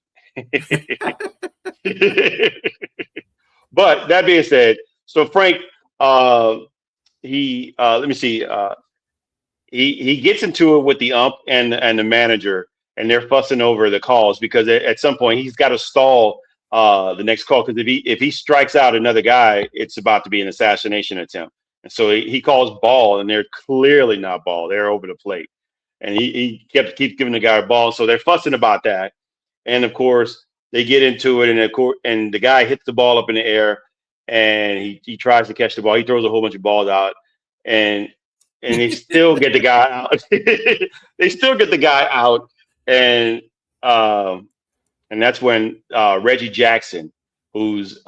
But that being said, so Frank, he let me see, he gets into it with the ump and the manager. And they're fussing over the calls because at some point he's got to stall the next call, because if he strikes out another guy, it's about to be an assassination attempt. And so he calls ball, and they're clearly not ball. They're over the plate, and he keeps giving the guy a ball. So they're fussing about that. And of course they get into it, and the guy hits the ball up in the air, and he tries to catch the ball. He throws a whole bunch of balls out, and they still get the guy out. They still get the guy out. And that's when Reggie Jackson, who's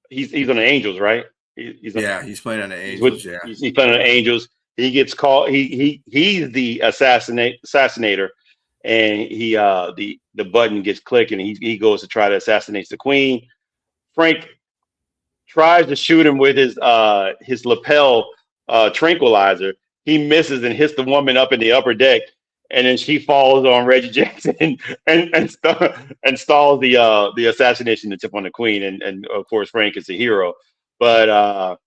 he's on the Angels, right? He's playing on the Angels. He's playing on the Angels. He gets called. He's the assassinator, and the button gets clicked, and he goes to try to assassinate the Queen. Frank tries to shoot him with his lapel tranquilizer. He misses and hits the woman up in the upper deck. And then she falls on Reggie Jackson and stalls the assassination attempt on the Queen. And of course, Frank is the hero. But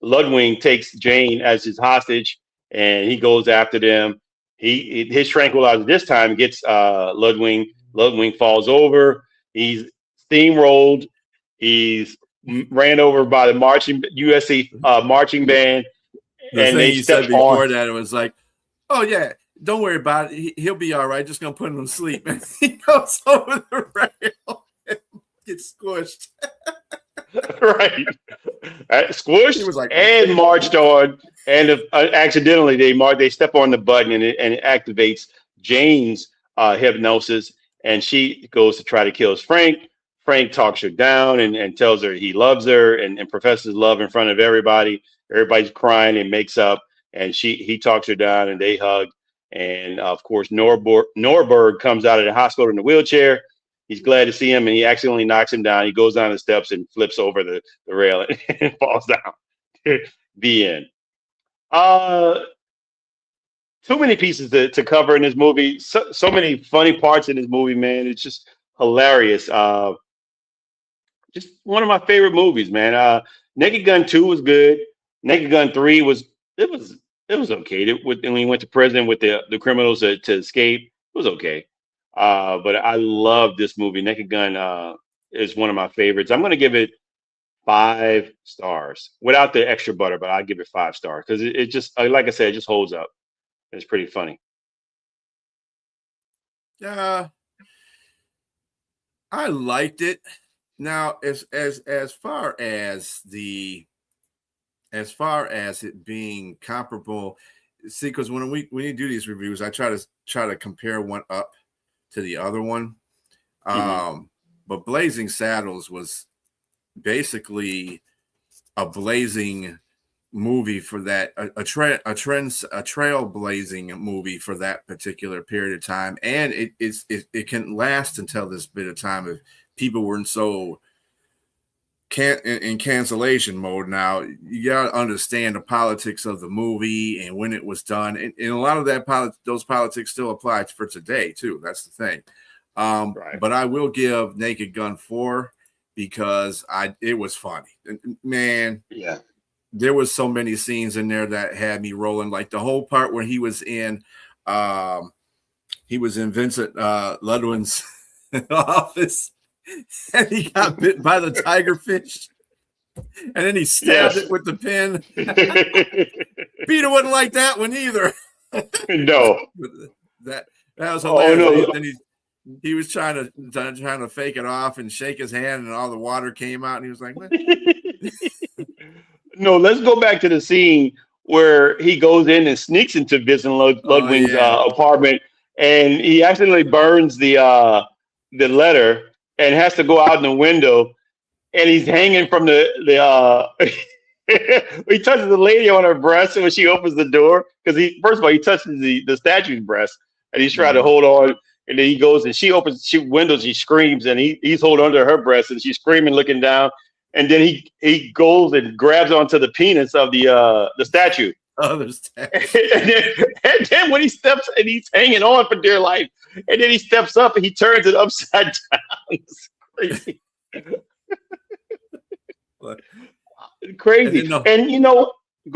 Ludwig takes Jane as his hostage, and he goes after them. His tranquilizer this time gets Ludwig. Ludwig falls over. He's steamrolled. He's ran over by the USC marching band. And they said before that, it was like, oh yeah, don't worry about it. He'll be all right. Just gonna put him to sleep. And he goes over the rail and gets squished. Right. Squished was like, and marched on. And accidentally they step on the button, and it activates Jane's hypnosis, and she goes to try to kill Frank. Frank talks her down and tells her he loves her and professes love in front of everybody. Everybody's crying and makes up, and he talks her down, and they hug. And of course, Norberg comes out of the hospital in a wheelchair. He's glad to see him, and he accidentally knocks him down. He goes down the steps and flips over the rail and falls down. The end. Too many pieces to cover in this movie. So many funny parts in this movie, man. It's just hilarious. Just one of my favorite movies, man. Naked Gun 2 was good. Naked Gun 3 was okay. When he went to prison with the criminals to escape, it was okay. But I love this movie. Naked Gun is one of my favorites. I'm going to give it 5 stars without the extra butter, but I give it 5 stars because it just, like I said, it just holds up. It's pretty funny. I liked it. Now, as far as it being comparable, see, because when you do these reviews, I try to compare one up to the other one. But Blazing Saddles was basically a blazing movie for that, a trailblazing movie for that particular period of time, and it can last until this bit of time if people weren't so in cancellation mode. Now you gotta understand the politics of the movie and when it was done, and a lot of those politics still apply for today too. That's the thing. Right. But I will give Naked Gun 4 because it was funny, man. Yeah. There was so many scenes in there that had me rolling. Like the whole part where he was in Vincent Ludwig's office and he got bit by the tigerfish and then he stabbed it with the pin. Peter wouldn't like that one either. No. That was hilarious. Oh, no. Then he was trying to fake it off and shake his hand and all the water came out and he was like, what? No, let's go back to the scene where he goes in and sneaks into Vincent Ludwig's apartment, and he accidentally burns the letter and has to go out in the window, and he's hanging from the he touches the lady on her breast when she opens the door because first of all he touches the statue's breast and he's trying to hold on, and then he goes and she windows, she screams, and he's holding onto her breast and she's screaming, looking down. And then he goes and grabs onto the penis of the statue. Oh, and then when he steps and he's hanging on for dear life, and then he steps up and he turns it upside down. It's crazy. Crazy. And go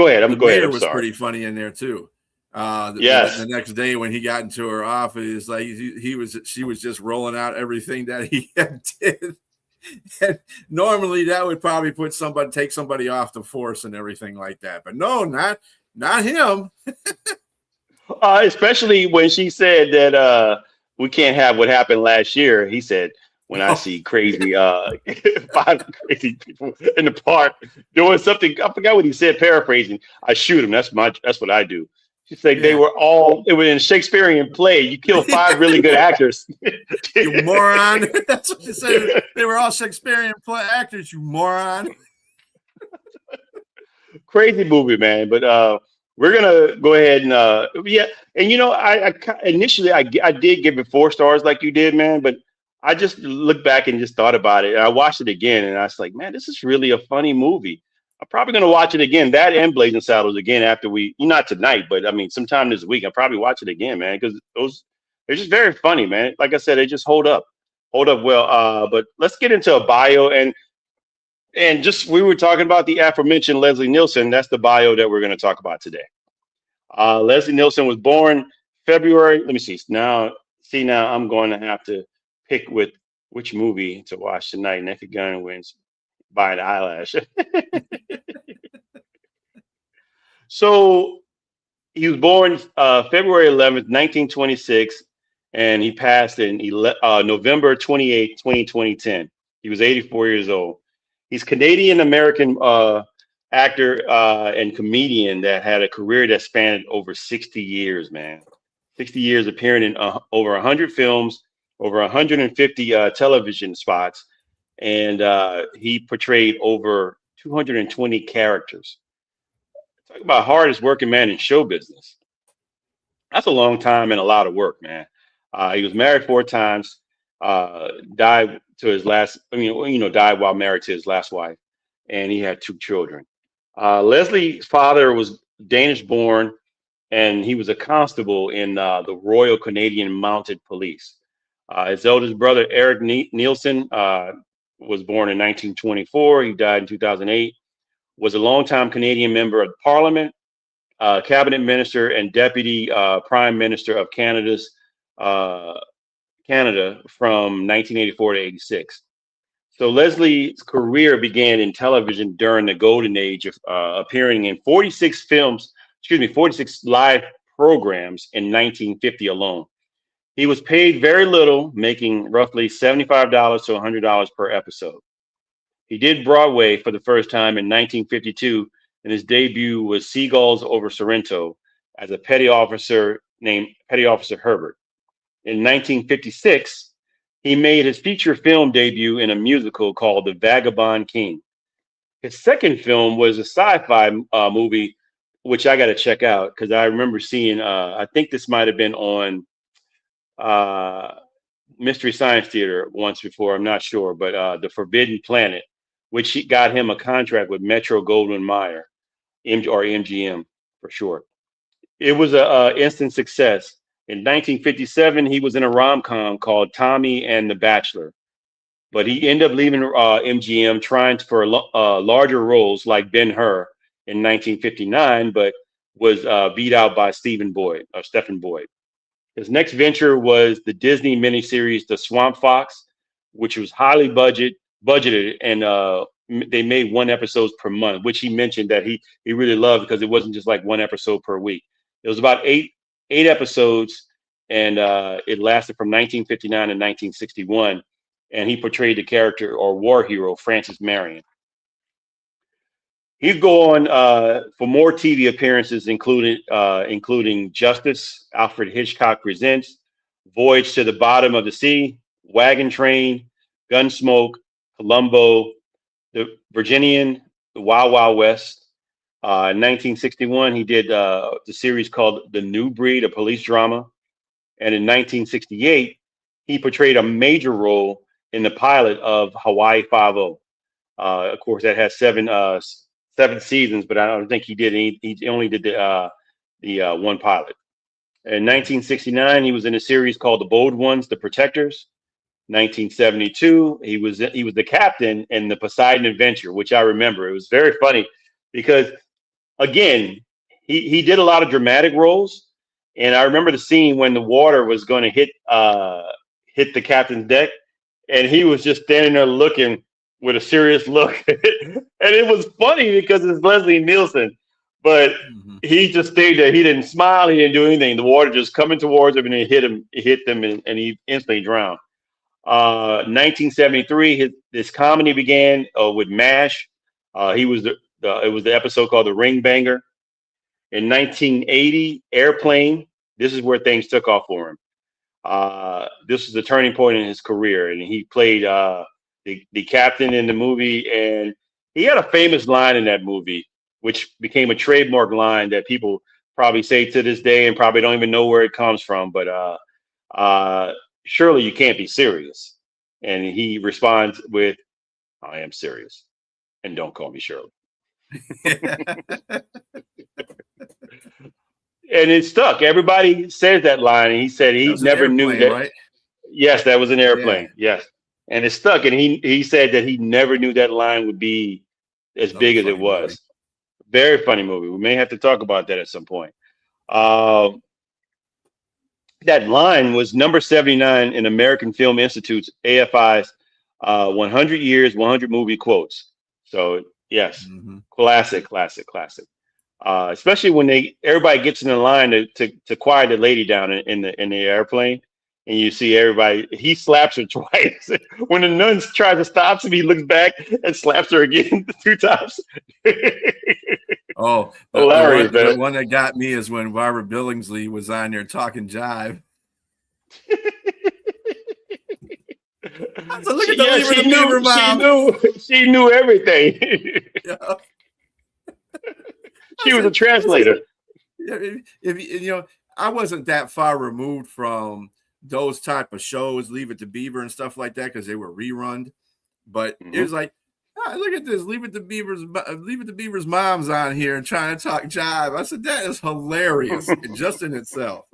ahead. Go ahead. It was pretty funny in there too. Yes. The next day when he got into her office, like she was just rolling out everything that he did. And normally that would probably take somebody off the force and everything like that, but no, not him. Especially when she said that we can't have what happened last year. He said, when I see crazy 5 crazy people in the park doing something, I forgot what he said, paraphrasing, I shoot him. That's what I do. She said it was in a Shakespearean play. You kill 5 really good actors. You moron. That's what she said. They were all Shakespearean play actors, you moron. Crazy movie, man. But we're gonna go ahead and And I initially I did give it 4 stars like you did, man. But I just looked back and just thought about it. And I watched it again, and I was like, man, this is really a funny movie. I'm probably going to watch it again, that and Blazing Saddles again after not tonight, but I mean, sometime this week, I'll probably watch it again, man, because they're just very funny, man. Like I said, they just hold up well. But let's get into a bio. And we were talking about the aforementioned Leslie Nielsen. That's the bio that we're going to talk about today. Leslie Nielsen was born February. Let me see. Now I'm going to have to pick with which movie to watch tonight. Naked Gun wins by an eyelash. So he was born February 11th, 1926, and he passed in November 28th, 2010. He was 84 years old. He's Canadian-American actor and comedian that had a career that spanned over 60 years, man. 60 years, appearing in over 100 films, over 150 television spots, and he portrayed over 220 characters. Talk about hardest working man in show business. That's a long time and a lot of work, man. He was married 4 times, died while married to his last wife, and he had 2 children. Leslie's father was Danish born, and he was a constable in the Royal Canadian Mounted Police. His eldest brother, Eric Nielsen, was born in 1924. He died in 2008. Was a longtime Canadian member of Parliament, cabinet minister, and deputy prime minister of Canada from 1984 to 86. So Leslie's career began in television during the golden age of appearing in 46 live programs in 1950 alone. He was paid very little, making roughly $75 to $100 per episode. He did Broadway for the first time in 1952, and his debut was Seagulls over Sorrento as a petty officer named Petty Officer Herbert. In 1956, he made his feature film debut in a musical called The Vagabond King. His second film was a sci-fi movie, which I got to check out because I remember seeing, I think this might have been on Mystery Science Theater once before, I'm not sure, but The Forbidden Planet, which got him a contract with Metro Goldwyn Mayer, or MGM for short. It was an instant success. In 1957, he was in a rom-com called Tommy and the Bachelor, but he ended up leaving MGM trying for larger roles like Ben-Hur in 1959, but was beat out by Stephen Boyd. His next venture was the Disney miniseries The Swamp Fox, which was highly budgeted, and they made 1 episode per month, which he mentioned that he really loved because it wasn't just like 1 episode per week. It was about eight episodes, and it lasted from 1959 to 1961. And he portrayed the character or war hero Francis Marion. He'd go on for more TV appearances, including Justice, Alfred Hitchcock Presents, Voyage to the Bottom of the Sea, Wagon Train, Gunsmoke, Columbo, The Virginian, The Wild Wild West. In 1961, he did the series called The New Breed, a police drama. And in 1968, he portrayed a major role in the pilot of Hawaii Five-0. Of course, that has seven seasons, but I don't think he did any. He only did the 1 pilot. In 1969, he was in a series called The Bold Ones, The Protectors. 1972, he was the captain in the Poseidon Adventure, which I remember. It was very funny because, again, he did a lot of dramatic roles, and I remember the scene when the water was going to hit the captain's deck, and he was just standing there looking with a serious look, and it was funny because it's Leslie Nielsen, but he just stayed there. He didn't smile. He didn't do anything. The water just coming towards him, and it hit them, and he instantly drowned. 1973, his comedy began with MASH. It was the episode called The Ring Banger. In 1980, Airplane. This is where things took off for him. This was a turning point in his career, and he played the captain in the movie, and he had a famous line in that movie, which became a trademark line that people probably say to this day and probably don't even know where it comes from. But surely you can't be serious. And he responds with, I am serious. And don't call me Shirley. And it stuck. Everybody says that line. And he said he never knew that. Right? Yes, that was an airplane. Yeah. Yes. And it stuck. And he said that he never knew that line would be as big as it was. Movie. Very funny movie. We may have to talk about that at some point. That line was number 79 in American Film Institute's AFI's 100 Years, 100 Movie Quotes. So, yes, classic. Especially when everybody gets in the line to quiet the lady down in the airplane, and you see everybody. He slaps her twice. When the nun tries to stop him, he looks back and slaps her again 2 times. Oh, hilarious! The one that got me is when Barbara Billingsley was on there talking jive. So look at the she knew everything. Yeah. She was a translator. If I wasn't that far removed from those type of shows, Leave It to Beaver and stuff like that, because they were rerun. But it was like, look at this, Leave It to Beaver's mom's on here and trying to talk jive. I said, that is hilarious just in itself.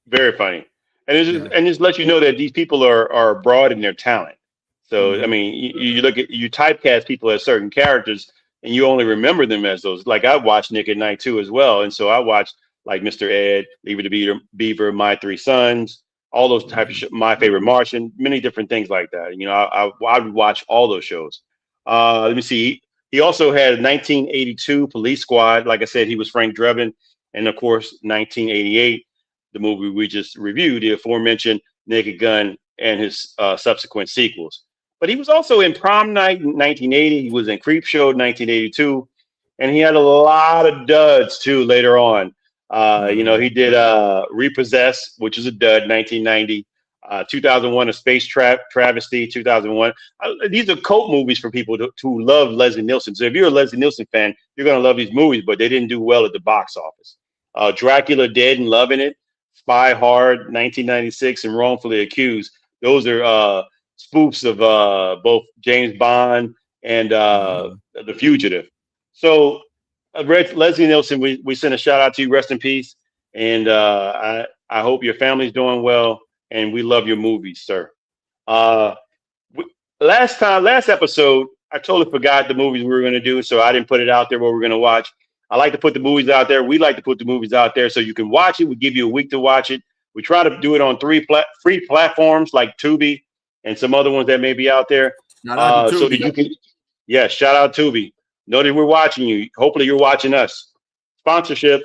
Very funny. And just let you know that these people are broad in their talent. So I mean, you typecast people as certain characters, and you only remember them as those. Like I watched Nick at Night too as well, and so I watched like Mr. Ed, Leave It to Beaver, My 3 Sons, all those type of My Favorite Martian, many different things like that. You know, I would watch all those shows. Let me see. He also had 1982 Police Squad. Like I said, he was Frank Drebin, and of course, 1988, the movie we just reviewed, the aforementioned Naked Gun, and his subsequent sequels. But he was also in Prom Night in 1980. He was in Creep Show in 1982, and he had a lot of duds too later on. You know, he did Repossess, which is a dud, 1990. 2001, A Space Travesty, 2001. These are cult movies for people who love Leslie Nielsen. So if you're a Leslie Nielsen fan, you're going to love these movies, but they didn't do well at the box office. Dracula Dead and Loving It, Spy Hard, 1996, and Wrongfully Accused. Those are spoofs of both James Bond and The Fugitive. So Leslie Nielsen, we send a shout out to you. Rest in peace. And I hope your family's doing well. And we love your movies, sir. Last episode, I totally forgot the movies we were going to do, so I didn't put it out there what we're going to watch. I like to put the movies out there. We like to put the movies out there so you can watch it. We give you a week to watch it. We try to do it on 3 free platforms like Tubi and some other ones that may be out there. So that you can, shout out Tubi. Know that we're watching you. Hopefully you're watching us. Sponsorship.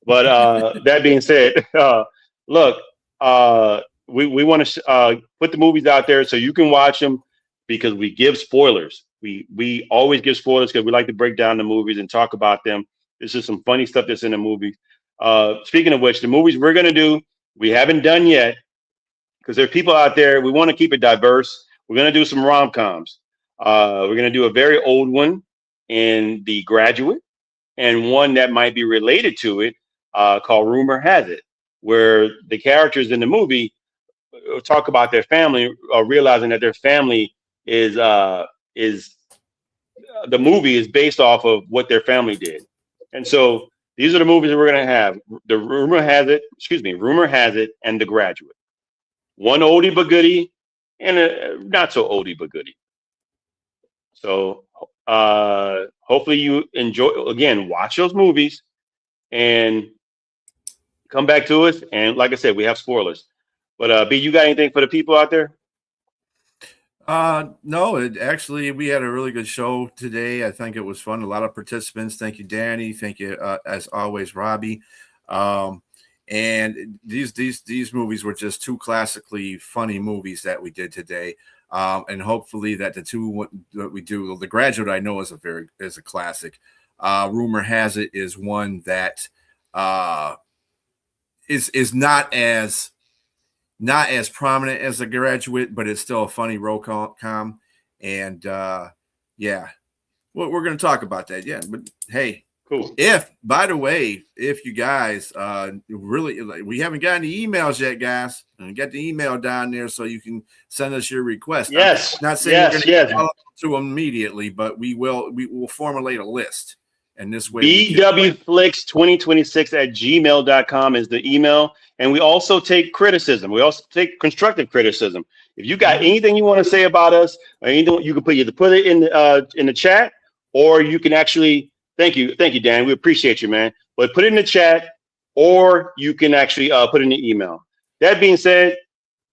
But that being said, look, we want to put the movies out there so you can watch them because we give spoilers. We always give spoilers because we like to break down the movies and talk about them. This is some funny stuff that's in the movie. Speaking of which, the movies we're going to do, we haven't done yet because there are people out there. We want to keep it diverse. We're going to do some rom-coms. We're going to do a very old one in The Graduate and one that might be related to it called Rumor Has It, where the characters in the movie talk about their family, realizing that their family is the movie is based off of what their family did. And so these are the movies that we're going to have. The Rumor Has It, and The Graduate. One oldie but goodie and a not so oldie but goodie. So hopefully you enjoy, again, watch those movies and come back to us. And like I said, we have spoilers. But B, you got anything for the people out there? No, actually, we had a really good show today. I think it was fun. A lot of participants. Thank you, Danny. Thank you, as always, Robbie. And these movies were just 2 classically funny movies that we did today. And hopefully that the 2 that we do, The Graduate, I know is a classic. Rumor Has It is one that is not as prominent as The Graduate, but it's still a funny rom-com. And we're going to talk about that. Yeah, but hey, cool. By the way, if you guys really, we haven't gotten the emails yet, guys, and get the email down there so you can send us your request. Yes, I'm not saying you're going to follow to them immediately, but we will formulate a list. And this way, bwflix2026@gmail.com is the email. And we also take criticism. We also take constructive criticism. If you got anything you want to say about us, or anything, you can put it in the chat, or you can actually thank you, Dan. We appreciate you, man. But put it in the chat, or you can actually put it in the email. That being said,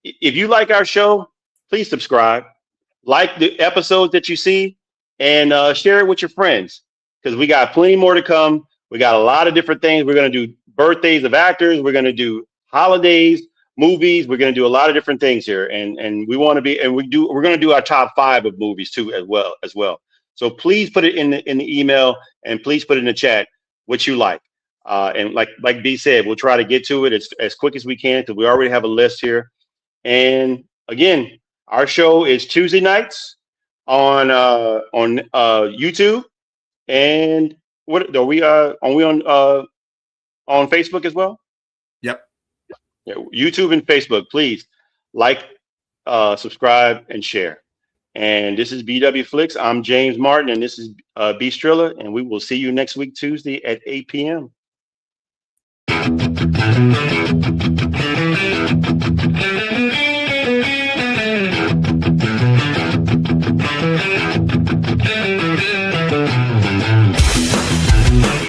if you like our show, please subscribe, like the episodes that you see, and share it with your friends. Because we got plenty more to come. We got a lot of different things. We're going to do birthdays of actors. We're going to do holidays, movies. We're going to do a lot of different things here. And we want to be, and we're going to do our top 5 of movies too, as well. So please put it in the email, and please put it in the chat what you like. And like B said, we'll try to get to it as quick as we can because we already have a list here. And again, our show is Tuesday nights on YouTube. And what are we on Facebook as well? Yep. Yeah, YouTube and Facebook. Please like, subscribe, and share. And this is BW Flix. I'm James Martin, and this is B Strilla, and we will see you next week Tuesday at 8 p.m.